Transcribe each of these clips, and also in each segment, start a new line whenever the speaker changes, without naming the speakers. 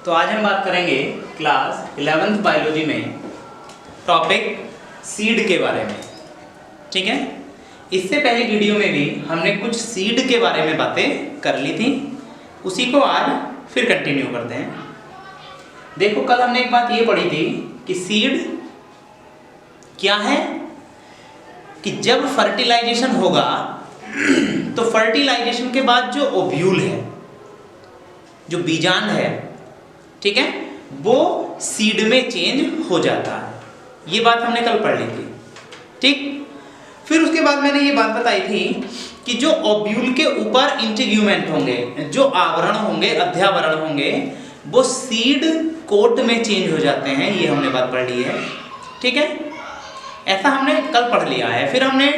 तो आज हम बात करेंगे क्लास 11th बायोलॉजी में टॉपिक सीड के बारे में। ठीक है, इससे पहले वीडियो में भी हमने कुछ सीड के बारे में बातें कर ली थी, उसी को आज फिर कंटिन्यू करते हैं। देखो, कल हमने एक बात ये पढ़ी थी कि सीड क्या है कि जब फर्टिलाइजेशन होगा तो फर्टिलाइजेशन के बाद जो ओव्यूल है, जो बीजांड है, ठीक है, वो सीड में चेंज हो जाता है। ये बात हमने कल पढ़ ली थी। ठीक, फिर उसके बाद मैंने ये बात बताई थी कि जो ओव्यूल के ऊपर इंटीग्यूमेंट होंगे, जो आवरण होंगे, अध्यावरण होंगे, वो सीड कोट में चेंज हो जाते हैं। ये हमने बात पढ़ ली है। ठीक है, ऐसा हमने कल पढ़ लिया है। फिर हमने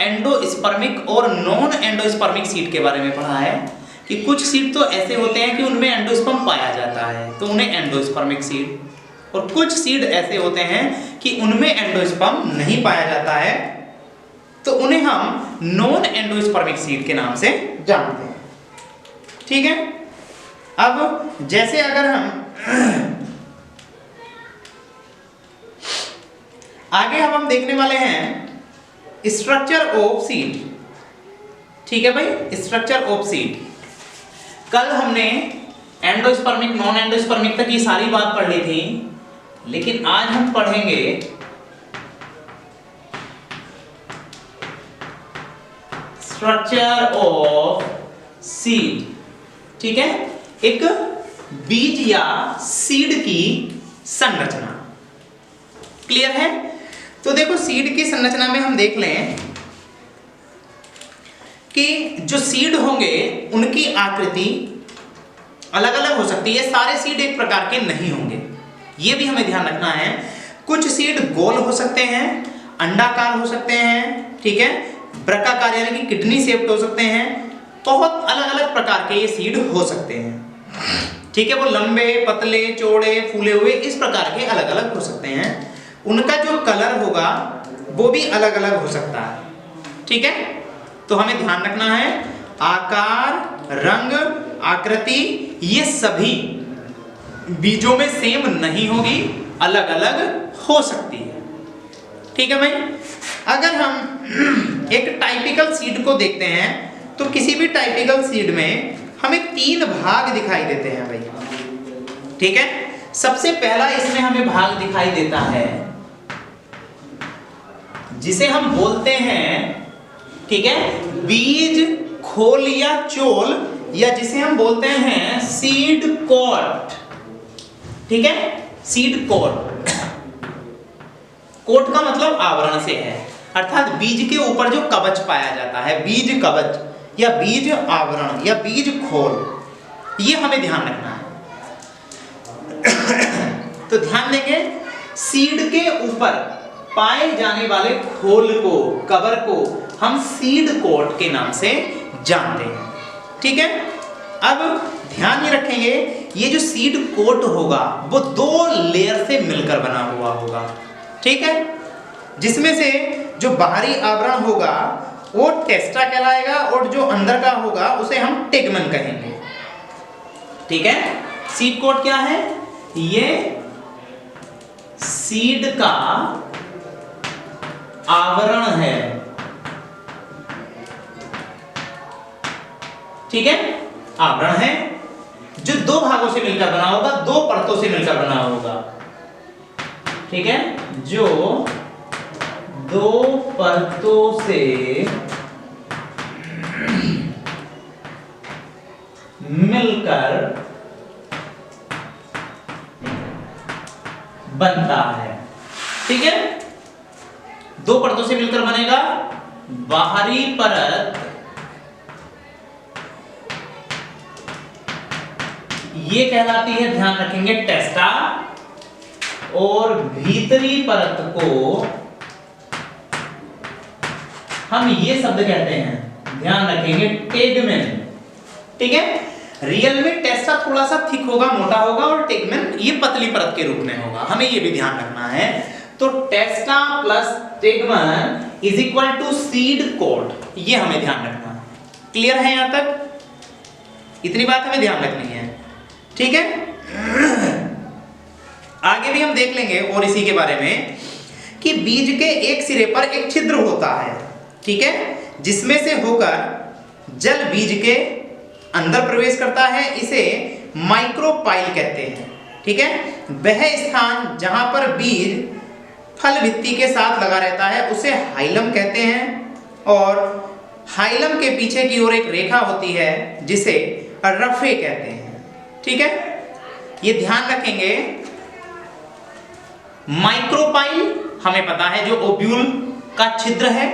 एंडोस्पर्मिक और नॉन एंडोस्पर्मिक सीड के बारे में पढ़ा है कि कुछ सीड तो ऐसे होते हैं कि उनमें एंडोस्पर्म पाया जाता है, तो उन्हें एंडोस्पर्मिक सीड, और कुछ सीड ऐसे होते हैं कि उनमें एंडोस्पर्म नहीं पाया जाता है, तो उन्हें हम नॉन एंडोस्पर्मिक सीड के नाम से जानते हैं। ठीक है, अब जैसे अगर हम आगे हम देखने वाले हैं स्ट्रक्चर ऑफ सीड। ठीक है भाई, स्ट्रक्चर ऑफ सीड। कल हमने एंडोस्पर्मिक, नॉन एंडोस्पर्मिक तक ये सारी बात पढ़ ली थी, लेकिन आज हम पढ़ेंगे स्ट्रक्चर ऑफ सीड। ठीक है, एक बीज या सीड की संरचना। क्लियर है? तो देखो, सीड की संरचना में हम देख लें कि जो सीड होंगे उनकी आकृति अलग अलग हो सकती है। सारे सीड एक प्रकार के नहीं होंगे, ये भी हमें ध्यान रखना है। कुछ सीड गोल हो सकते हैं, अंडाकार हो सकते हैं, ठीक है, वृक्काकार यानी कि किडनी शेप्ड हो सकते हैं। बहुत अलग अलग प्रकार के ये सीड हो सकते हैं। ठीक है, वो लंबे, पतले, चौड़े, फूले हुए, इस प्रकार के अलग अलग हो सकते हैं। उनका जो कलर होगा वो भी अलग अलग हो सकता है। ठीक है, तो हमें ध्यान रखना है आकार, रंग, आकृति ये सभी बीजों में सेम नहीं होगी, अलग अलग हो सकती है। ठीक है भाई, अगर हम एक टाइपिकल सीड को देखते हैं तो किसी भी टाइपिकल सीड में हमें 3 भाग दिखाई देते हैं भाई। ठीक है, सबसे पहला इसमें हमें भाग दिखाई देता है जिसे हम बोलते हैं, ठीक है, बीज खोल या चोल, या जिसे हम बोलते हैं सीड कोट। ठीक है, सीड कोट। कोट का मतलब आवरण से है, अर्थात बीज के ऊपर जो कवच पाया जाता है, बीज कवच या बीज आवरण या बीज खोल, ये हमें ध्यान रखना है। तो ध्यान देंगे, सीड के ऊपर पाए जाने वाले खोल को, कवर को हम सीड कोट के नाम से जानते हैं। ठीक है, अब ध्यान ये रखेंगे, ये जो सीड कोट होगा वो 2 लेयर से मिलकर बना हुआ होगा। ठीक है, जिसमें से जो बाहरी आवरण होगा वो टेस्टा कहलाएगा, और जो अंदर का होगा उसे हम टेगमन कहेंगे। ठीक है, सीड कोट क्या है? ये सीड का आवरण है। ठीक है, आवरण है जो 2 भागों से मिलकर बना होगा, 2 परतों से मिलकर बना होगा। ठीक है, जो 2 परतों से मिलकर बनता है। ठीक है, 2 परतों से मिलकर बनेगा। बाहरी परत ये कहलाती है, ध्यान रखेंगे, टेस्टा, और भीतरी परत को हम ये शब्द कहते हैं, ध्यान रखेंगे, टेगमेन। ठीक है, रियल में टेस्टा थोड़ा सा थिक होगा, मोटा होगा, और टेगमेन ये पतली परत के रूप में होगा। हमें ये भी ध्यान रखना है। तो testa plus tegmen is equal to seed coat, ये हमें ध्यान रखना है। क्लियर है? यहां तक इतनी बात हमें ध्यान रखनी है। ठीक है, आगे भी हम देख लेंगे और इसी के बारे में कि बीज के एक सिरे पर एक छिद्र होता है, ठीक है, जिसमें से होकर जल बीज के अंदर प्रवेश करता है, इसे माइक्रोपाइल कहते हैं, ठीक है। वह स्थान जहां पर बीज फल भित्ति के साथ लगा रहता है उसे हाइलम कहते हैं, और हाइलम के पीछे की ओर एक रेखा होती है जिसे रफे कहते हैं, ठीक है। ये ध्यान रखेंगे, माइक्रोपाइल हमें पता है जो ओब्यूल का छिद्र है।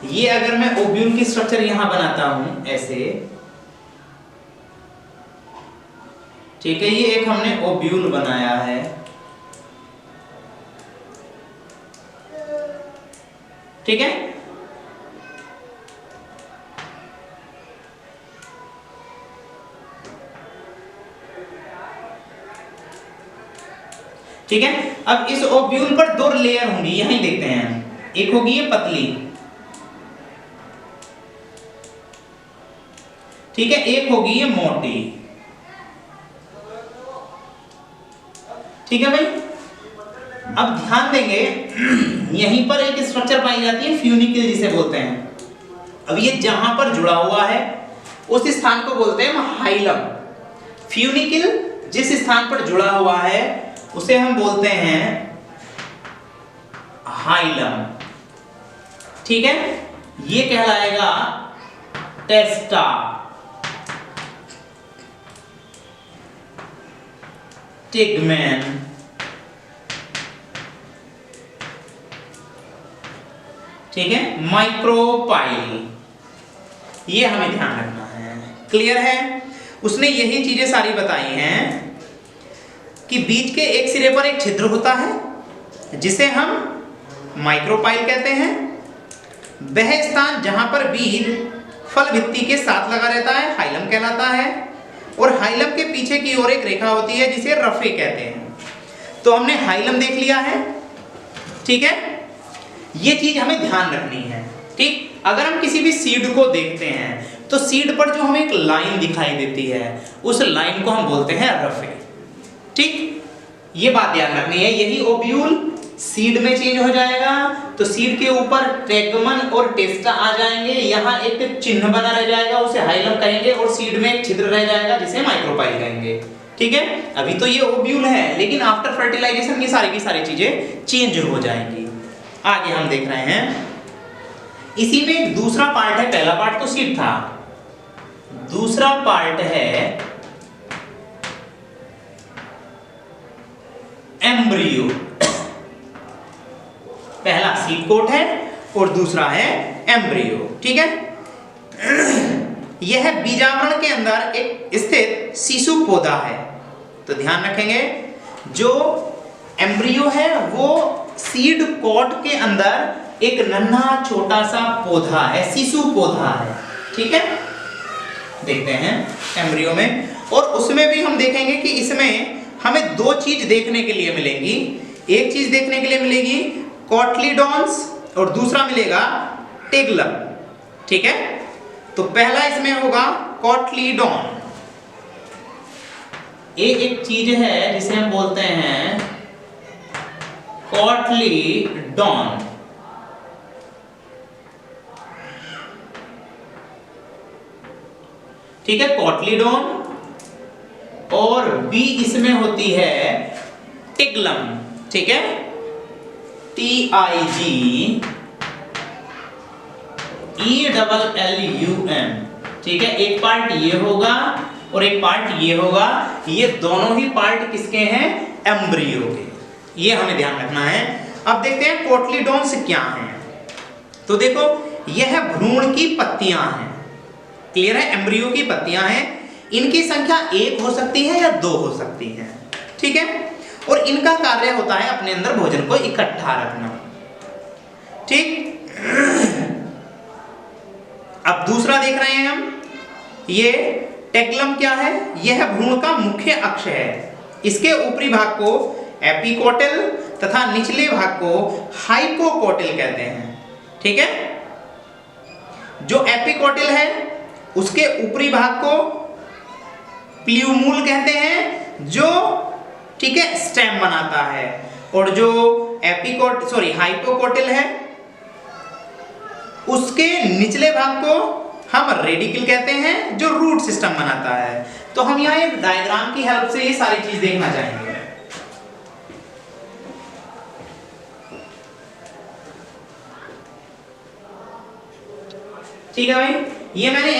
ये अगर मैं ओब्यूल की स्ट्रक्चर यहां बनाता हूं ऐसे, ठीक है, ये एक हमने ओब्यूल बनाया है, ठीक है। ठीक है, अब इस ओब्यूल पर दो लेयर होंगी, यहीं देखते हैं। एक होगी ये पतली, ठीक है, एक होगी ये मोटी, ठीक है भाई। अब ध्यान देंगे, यहीं पर एक स्ट्रक्चर पाई जाती है फ्यूनिकल जिसे बोलते हैं। अब ये जहां पर जुड़ा हुआ है उस स्थान को बोलते हैं हम हाइलम। फ्यूनिकल जिस स्थान पर जुड़ा हुआ है उसे हम बोलते हैं हाइलम, ठीक है। ये कहलाएगा टेस्टा, टिगमेन, ठीक है, माइक्रोपाइल। ये हमें ध्यान रखना है, क्लियर है। उसने यही चीजें सारी बताई हैं कि बीज के एक सिरे पर एक छिद्र होता है जिसे हम माइक्रोपाइल कहते हैं। वह स्थान जहां पर बीज फल भित्ति के साथ लगा रहता है हाइलम कहलाता है, और हाइलम के पीछे की ओर एक रेखा होती है जिसे रफे कहते हैं। तो हमने हाइलम देख लिया है, ठीक है। ये चीज हमें ध्यान रखनी है, ठीक। अगर हम किसी भी सीड को देखते हैं तो सीड पर जो हमें एक लाइन दिखाई देती है उस लाइन को हम बोलते हैं रफे, ठीक। ये बात ध्यान रखनी है। यही ओब्यूल सीड में चेंज हो जाएगा तो सीड के ऊपर टेगमन और टेस्टा आ जाएंगे, यहाँ एक चिन्ह बना रह जाएगा उसे हाइलम कहेंगे, और सीड में एक छिद्र रह जाएगा जिसे माइक्रोपाइल कहेंगे, ठीक है। अभी तो ये ओब्यूल है, लेकिन आफ्टर फर्टिलाइजेशन ये सारी की सारी चीजें चेंज हो जाएंगी। आगे हम देख रहे हैं, इसी में एक दूसरा पार्ट है। पहला पार्ट तो सीड था, दूसरा पार्ट है एम्ब्रियो। पहला सीड कोट है और दूसरा है एम्ब्रियो, ठीक है। यह बीजावरण के अंदर एक स्थित शिशु पौधा है। तो ध्यान रखेंगे, जो एम्ब्रियो है वो सीड कोट के अंदर एक नन्हा छोटा सा पौधा है, शिशु पौधा है, ठीक है। देखते हैं एम्ब्रियो में, और उसमें भी हम देखेंगे कि इसमें हमें दो चीज देखने के लिए मिलेंगी। एक चीज देखने के लिए मिलेगी कोटलीडॉन्स और दूसरा मिलेगा टेगलम, ठीक है। तो पहला इसमें होगा कोटलीडॉन। एक चीज है जिसे हम बोलते हैं कोटलीडॉन, ठीक है, कोटलीडॉन। और बी इसमें होती है टिगलम, ठीक है, TIGELLUM, ठीक है। एक पार्ट ये होगा और एक पार्ट ये होगा। ये दोनों ही पार्ट किसके हैं? एम्ब्रियो के। ये हमें ध्यान रखना है। अब देखते हैं कोटलीडॉन्स क्या हैं। तो देखो, यह भ्रूण की पत्तियां हैं, क्लियर है, एम्ब्रियो की पत्तियां हैं। इनकी संख्या एक हो सकती है या दो हो सकती है, ठीक है। और इनका कार्य होता है अपने अंदर भोजन को इकट्ठा रखना, ठीक। अब दूसरा देख रहे हैं हम, ये टेगलम क्या है? यह भ्रूण का मुख्य अक्ष है। इसके ऊपरी भाग को एपिकोटिल तथा निचले भाग को हाइपोकोटिल कहते हैं, ठीक है। जो एपिकोटिल है उसके ऊपरी भाग को प्ल्यूमूल कहते हैं, जो ठीक है, स्टेम बनाता है। और जो हाइपोकोटिल है उसके निचले भाग को हम रेडिकल कहते हैं, जो रूट सिस्टम बनाता है। तो हम यहाँ एक डायग्राम की हेल्प से ये सारी चीज देखना चाहेंगे। ठीक है भाई, ये मैंने